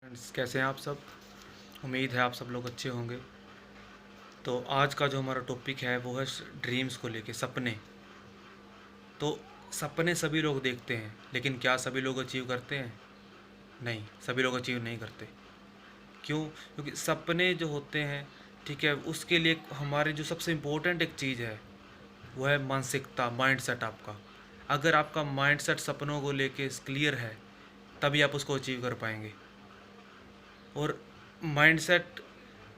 Friends, कैसे हैं आप सब। उम्मीद है आप सब लोग अच्छे होंगे। तो आज का जो हमारा टॉपिक है वो है ड्रीम्स को लेके, सपने। तो सपने सभी लोग देखते हैं, लेकिन क्या सभी लोग अचीव करते हैं? नहीं, सभी लोग अचीव नहीं करते। क्यों? क्योंकि सपने जो होते हैं, ठीक है, उसके लिए हमारे जो सबसे इम्पोर्टेंट एक चीज़ है वो है मानसिकता, माइंड सेट आपका। अगर आपका माइंड सेट सपनों को लेके क्लियर है, तभी आप उसको अचीव कर पाएंगे। और माइंडसेट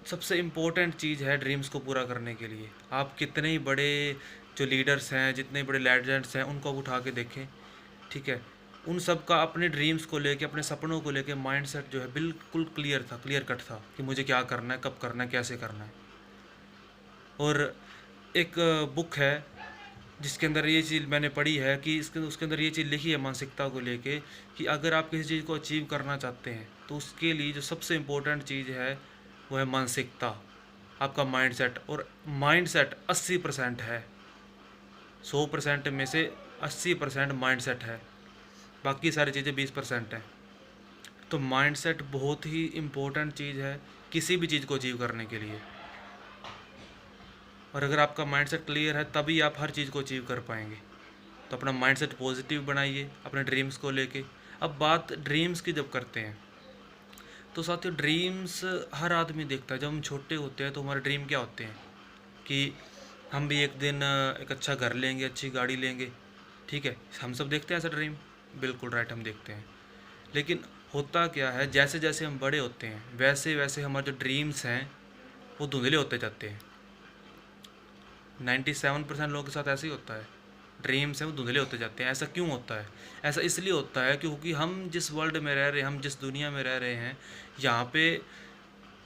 सबसे इम्पोर्टेंट चीज़ है ड्रीम्स को पूरा करने के लिए। आप कितने ही बड़े जो लीडर्स हैं, जितने बड़े लेजेंड्स हैं, उनको आप उठा के देखें, ठीक है, उन सब का अपने ड्रीम्स को लेके, अपने सपनों को लेके माइंडसेट जो है बिल्कुल क्लियर था, क्लियर कट था कि मुझे क्या करना है, कब करना है, कैसे करना है। और एक बुक है जिसके अंदर ये चीज़ मैंने पढ़ी है कि इसके उसके अंदर ये चीज़ लिखी है मानसिकता को लेके कि अगर आप किसी चीज़ को अचीव करना चाहते हैं तो उसके लिए जो सबसे इम्पोर्टेंट चीज़ है वो है मानसिकता, आपका माइंडसेट। और माइंडसेट 80% है, 100% में से 80% माइंडसेट है, बाकी सारी चीज़ें 20% हैं। तो माइंडसेट बहुत ही इम्पोर्टेंट चीज़ है किसी भी चीज़ को अचीव करने के लिए। और अगर आपका माइंडसेट क्लियर है तभी आप हर चीज़ को अचीव कर पाएंगे। तो अपना माइंडसेट पॉजिटिव बनाइए अपने ड्रीम्स को लेके। अब बात ड्रीम्स की जब करते हैं तो साथियों, ड्रीम्स हर आदमी देखता है। जब हम छोटे होते हैं तो हमारे ड्रीम क्या होते हैं कि हम भी एक दिन एक अच्छा घर लेंगे, अच्छी गाड़ी लेंगे, ठीक है, हम सब देखते हैं ऐसा ड्रीम। बिल्कुल राइट, हम देखते हैं। लेकिन होता क्या है, जैसे जैसे हम बड़े होते हैं वैसे वैसे हमारे जो ड्रीम्स हैं वो धुंधले होते जाते हैं। 97% लोगों के साथ ऐसे ही होता है, ड्रीम्स हैं वो धुंधले होते जाते हैं। ऐसा क्यों होता है? ऐसा इसलिए होता है क्योंकि हम जिस वर्ल्ड में रह रहे हैं, हम जिस दुनिया में रह रहे हैं, यहाँ पे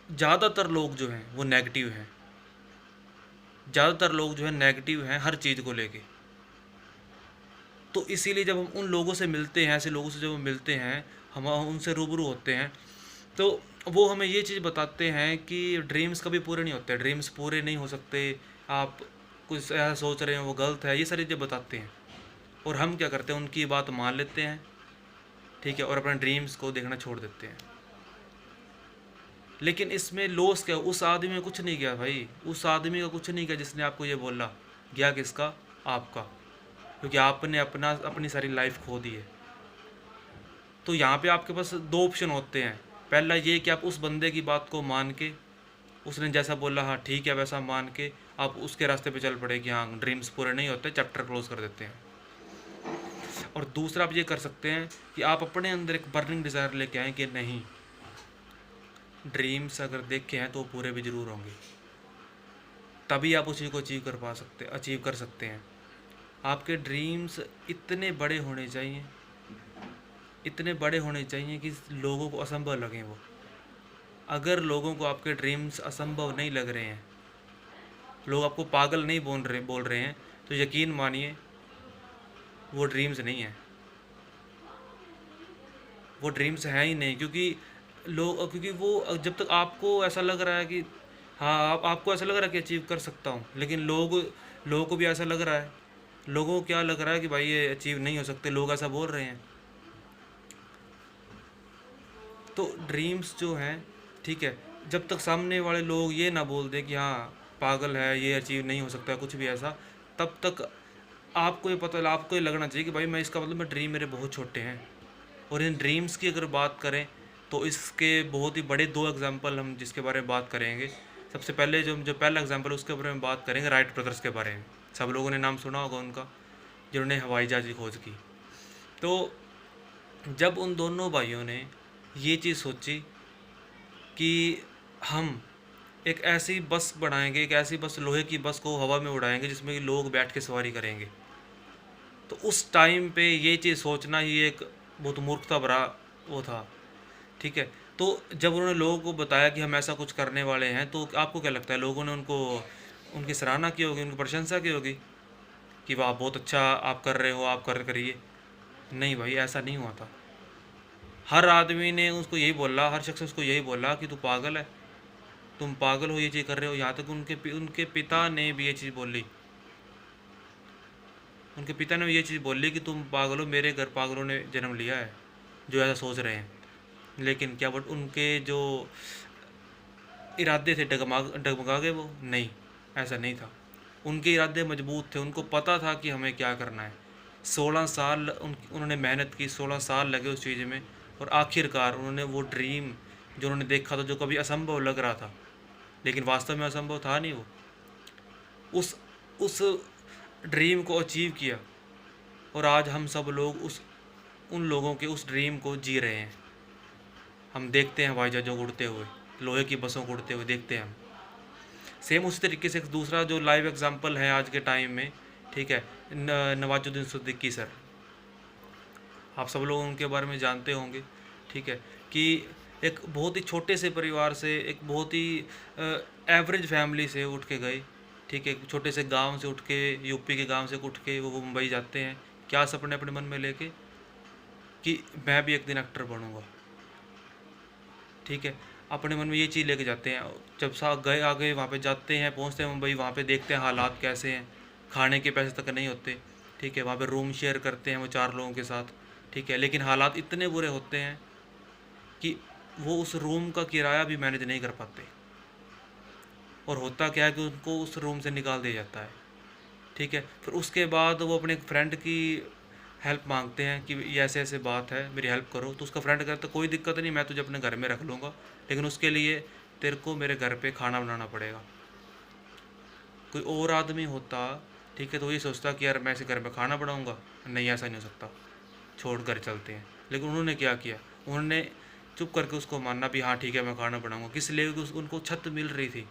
ज़्यादातर लोग जो हैं वो नेगेटिव हैं। ज़्यादातर लोग जो है नेगेटिव हैं हर चीज़ को लेके। तो इसीलिए जब हम उन लोगों से मिलते हैं, ऐसे लोगों से जब हम मिलते हैं, हम उनसे रूबरू होते हैं, तो वो हमें ये चीज़ बताते हैं कि ड्रीम्स कभी पूरे नहीं होते, ड्रीम्स पूरे नहीं हो सकते, आप कुछ ऐसा सोच रहे हैं वो गलत है, ये सारी चीज़ें बताते हैं। और हम क्या करते हैं, उनकी बात मान लेते हैं, ठीक है, और अपने ड्रीम्स को देखना छोड़ देते हैं। लेकिन इसमें लॉस क्या? उस आदमी में कुछ नहीं गया भाई, उस आदमी का कुछ नहीं गया जिसने आपको ये बोला। गया किसका? आपका। क्योंकि आपने अपनी सारी लाइफ खो दी है। तो यहाँ पे आपके पास दो ऑप्शन होते हैं। पहला ये कि आप उस बंदे की बात को मान के, उसने जैसा बोला हाँ ठीक है वैसा मान के आप उसके रास्ते पे चल पड़े कि हाँ ड्रीम्स पूरे नहीं होते, चैप्टर क्लोज कर देते हैं। और दूसरा आप ये कर सकते हैं कि आप अपने अंदर एक बर्निंग डिज़ायर लेके आएँ कि नहीं, ड्रीम्स अगर देखे हैं तो पूरे भी ज़रूर होंगे, तभी आप उसी को अचीव कर सकते हैं। आपके ड्रीम्स इतने बड़े होने चाहिए, इतने बड़े होने चाहिए कि लोगों को असंभव लगें वो। अगर लोगों को आपके ड्रीम्स असंभव नहीं लग रहे हैं, लोग आपको पागल नहीं बोल रहे हैं, तो यकीन मानिए वो ड्रीम्स नहीं है, वो ड्रीम्स हैं ही नहीं। क्योंकि वो जब तक आपको ऐसा लग रहा है कि हाँ आपको ऐसा लग रहा है कि अचीव कर सकता हूँ, लेकिन लोगों को भी ऐसा लग रहा है, लोगों को क्या लग रहा है कि भाई ये अचीव नहीं हो सकते, लोग ऐसा बोल रहे हैं। तो ड्रीम्स जो हैं, ठीक है, जब तक सामने वाले लोग ये ना बोल दें कि हाँ पागल है, ये अचीव नहीं हो सकता, कुछ भी ऐसा, तब तक आपको ये लगना चाहिए कि भाई मैं इसका मतलब मैं ड्रीम मेरे बहुत छोटे हैं। और इन ड्रीम्स की अगर बात करें तो इसके बहुत ही बड़े दो एग्जांपल हम जिसके बारे में बात करेंगे। सबसे पहले जो जो पहला एग्जांपल उसके बारे में बात करेंगे, राइट ब्रदर्स के बारे में। सब लोगों ने नाम सुना होगा उनका, जिन्होंने हवाई जहाज़ की खोज की। तो जब उन दोनों भाइयों ने ये चीज़ सोची कि हम एक ऐसी बस बनाएंगे, एक ऐसी बस, लोहे की बस को हवा में उड़ाएंगे जिसमें कि लोग बैठ के सवारी करेंगे, तो उस टाइम पे ये चीज़ सोचना ही एक बहुत मूर्खता भरा वो था, ठीक है। तो जब उन्होंने लोगों को बताया कि हम ऐसा कुछ करने वाले हैं, तो आपको क्या लगता है, लोगों ने उनकी सराहना की होगी, उनकी प्रशंसा की होगी कि वाह बहुत अच्छा आप कर रहे हो, आप करिए? नहीं भाई, ऐसा नहीं हुआ था। हर आदमी ने उसको यही बोला, हर शख्स उसको यही बोला कि तू पागल है, तुम पागल हो, ये चीज़ कर रहे हो। यहाँ तक उनके पिता ने भी ये चीज़ बोली, उनके पिता ने भी ये चीज़ बोली कि तुम पागल हो, मेरे घर पागलों ने जन्म लिया है जो ऐसा सोच रहे हैं। लेकिन क्या वो उनके जो इरादे थे डगमगा गए वो? नहीं, ऐसा नहीं था। उनके इरादे मजबूत थे, उनको पता था कि हमें क्या करना है। 16 साल उन्होंने मेहनत की, 16 साल लगे उस चीज़ में, और आखिरकार उन्होंने वो ड्रीम जो उन्होंने देखा था, जो कभी असंभव लग रहा था लेकिन वास्तव में असंभव था नहीं, वो उस उस ड्रीम को अचीव किया। और आज हम सब लोग उन लोगों के उस ड्रीम को जी रहे हैं। हम देखते हैं हवाई जहाज़ों को उड़ते हुए, लोहे की बसों को उड़ते हुए देखते हैं हम। सेम उसी तरीके से एक दूसरा जो लाइव एग्जांपल है आज के टाइम में, ठीक है, नवाजुद्दीन सिद्दीकी सर, आप सब लोग उनके बारे में जानते होंगे, ठीक है, कि एक बहुत ही छोटे से परिवार से, एक बहुत ही एवरेज फैमिली से उठ के गए, ठीक है, एक छोटे से गांव से उठ के, यूपी के गांव से उठ के वो मुंबई जाते हैं। क्या सपने अपने मन में लेके? कि मैं भी एक दिन एक्टर बनूंगा, ठीक है, अपने मन में ये चीज़ लेके जाते हैं। जब सा गए आगे वहाँ पे जाते हैं, पहुँचते हैं मुंबई, वहाँ पे देखते हैं हालात कैसे हैं, खाने के पैसे तक नहीं होते, ठीक है, वहाँ पे रूम शेयर करते हैं वो 4 लोगों के साथ, ठीक है, लेकिन हालात इतने बुरे होते हैं कि वो उस रूम का किराया भी मैनेज नहीं कर पाते। और होता क्या है कि उनको उस रूम से निकाल दिया जाता है, ठीक है। फिर उसके बाद वो अपने फ्रेंड की हेल्प मांगते हैं कि ये ऐसे ऐसे बात है, मेरी हेल्प करो। तो उसका फ्रेंड कहता है कोई दिक्कत नहीं, मैं तुझे अपने घर में रख लूँगा, लेकिन उसके लिए तेरे को मेरे घर पे खाना बनाना पड़ेगा। कोई और आदमी होता, ठीक है, तो ये सोचता कि यार मैं ऐसे घर में खाना बनाऊँगा, नहीं ऐसा नहीं हो सकता, छोड़ कर चलते हैं। लेकिन उन्होंने क्या किया, उन्होंने चुप करके उसको मानना भी, हाँ ठीक है मैं खाना बनाऊँगा। किस लिए? उनको छत मिल रही थी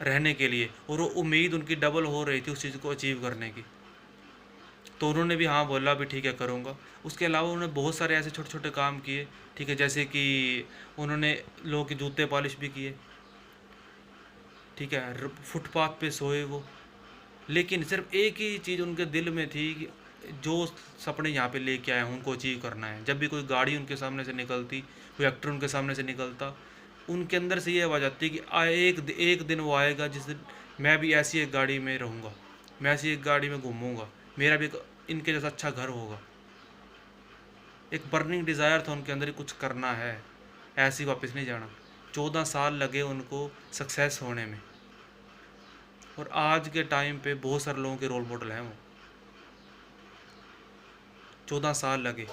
रहने के लिए, और वो उम्मीद उनकी डबल हो रही थी उस चीज़ को अचीव करने की। तो उन्होंने भी हाँ बोला, भी ठीक है करूँगा। उसके अलावा उन्होंने बहुत सारे ऐसे छोटे छोटे काम किए, ठीक है, जैसे कि उन्होंने लोगों के जूते पॉलिश भी किए, ठीक है, फुटपाथ पे सोए वो। लेकिन सिर्फ एक ही चीज़ उनके दिल में थी कि जो सपने यहाँ पे लेके आए हैं उनको अचीव करना है। जब भी कोई गाड़ी उनके सामने से निकलती, कोई एक्टर उनके सामने से निकलता, उनके अंदर से ये आवाज़ आती कि एक दिन वो आएगा जिस दिन मैं भी ऐसी एक गाड़ी में रहूँगा, मैं ऐसी एक गाड़ी में घूमूंगा, मेरा भी एक इनके जैसा अच्छा घर होगा। एक बर्निंग डिज़ायर था उनके अंदर ही, कुछ करना है, ऐसे ही वापस नहीं जाना। 14 साल लगे उनको सक्सेस होने में, और आज के टाइम पे बहुत सारे लोगों के रोल मॉडल हैं वो। 14 साल लगे।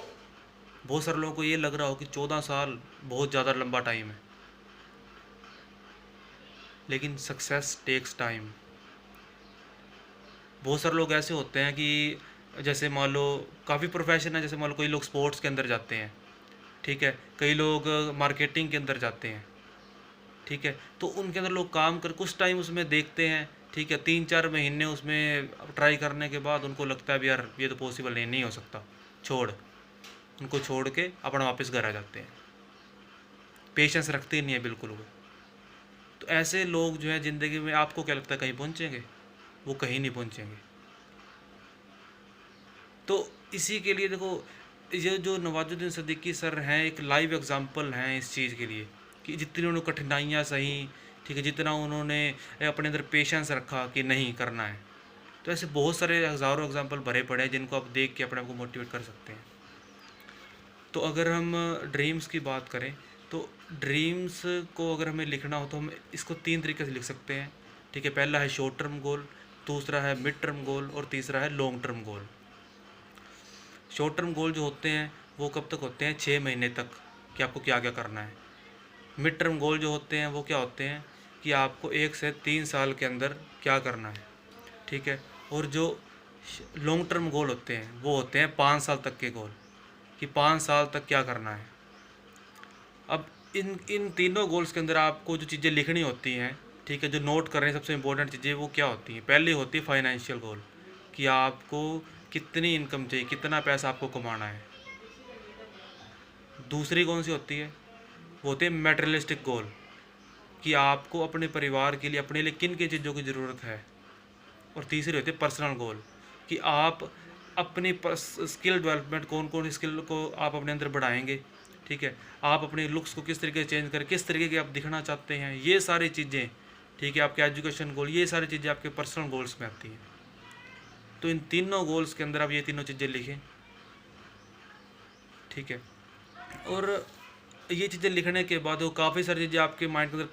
बहुत सारे लोगों को ये लग रहा हो कि 14 साल बहुत ज़्यादा लंबा टाइम है, लेकिन सक्सेस टेक्स टाइम। बहुत सारे लोग ऐसे होते हैं कि जैसे मान लो काफ़ी प्रोफेशन है, जैसे मान लो कोई लोग स्पोर्ट्स के अंदर जाते हैं, ठीक है, कई लोग मार्केटिंग के अंदर जाते हैं, ठीक है, तो उनके अंदर लोग काम कर कुछ टाइम उसमें देखते हैं, ठीक है, 3-4 महीने उसमें ट्राई करने के बाद उनको लगता है भी यार ये तो पॉसिबल नहीं हो सकता, छोड़, उनको छोड़ के अपना वापस घर आ जाते हैं। पेशेंस रखते ही नहीं है बिल्कुल वो। तो ऐसे लोग जो है ज़िंदगी में, आपको क्या लगता है कहीं पहुँचेंगे? वो कहीं नहीं पहुँचेंगे। तो इसी के लिए देखो, ये जो नवाजुद्दीन सिद्दीकी सर हैं एक लाइव एग्जांपल हैं इस चीज़ के लिए, कि जितनी उन्होंने कठिनाइयाँ सही, ठीक है, जितना उन्होंने अपने अंदर पेशेंस रखा कि नहीं करना है। तो ऐसे बहुत सारे हज़ारों एग्जांपल भरे पड़े हैं जिनको आप देख के अपने आप को मोटिवेट कर सकते हैं। तो अगर हम ड्रीम्स की बात करें, तो ड्रीम्स को अगर हमें लिखना हो तो हम इसको 3 तरीके से लिख सकते हैं, ठीक है। पहला है शॉर्ट टर्म गोल, दूसरा है मिड टर्म गोल, और तीसरा है long term goal. Short term goal जो होते हैं वो कब तक होते हैं? 6 महीने तक, कि आपको क्या क्या करना है। मिड टर्म गोल जो होते हैं वो क्या होते हैं कि आपको 1 से 3 साल के अंदर क्या करना है, ठीक है। और जो लॉन्ग टर्म गोल होते हैं वो होते हैं 5 साल तक के गोल, कि 5 साल तक क्या करना है। अब इन इन तीनों गोल्स के अंदर आपको जो चीज़ें लिखनी होती हैं, ठीक है, जो नोट कर रहे हैं सबसे इंपॉर्टेंट चीज़ें वो क्या होती हैं? पहली होती है फाइनेंशियल गोल, कि आपको कितनी इनकम चाहिए, कितना पैसा आपको कमाना है। दूसरी कौन सी होती है? वो होती है मेटेरियलिस्टिक गोल, कि आपको अपने परिवार के लिए, अपने लिए किन किन चीज़ों की ज़रूरत है। और तीसरी होती है पर्सनल गोल, कि आप अपनी स्किल डेवलपमेंट, कौन कौन स्किल को आप अपने अंदर बढ़ाएंगे, ठीक है, आप अपने लुक्स को किस तरीके से चेंज करें, किस तरीके के आप दिखना चाहते हैं, ये सारी चीज़ें, ठीक है, आपके एजुकेशन गोल, ये सारी चीज़ें आपके पर्सनल गोल्स में आती हैं। तो इन तीनों गोल्स के अंदर आप ये तीनों चीज़ें लिखें, ठीक है। और ये चीज़ें लिखने के बाद वो काफ़ी सारी चीज़ें आपके माइंड के अंदर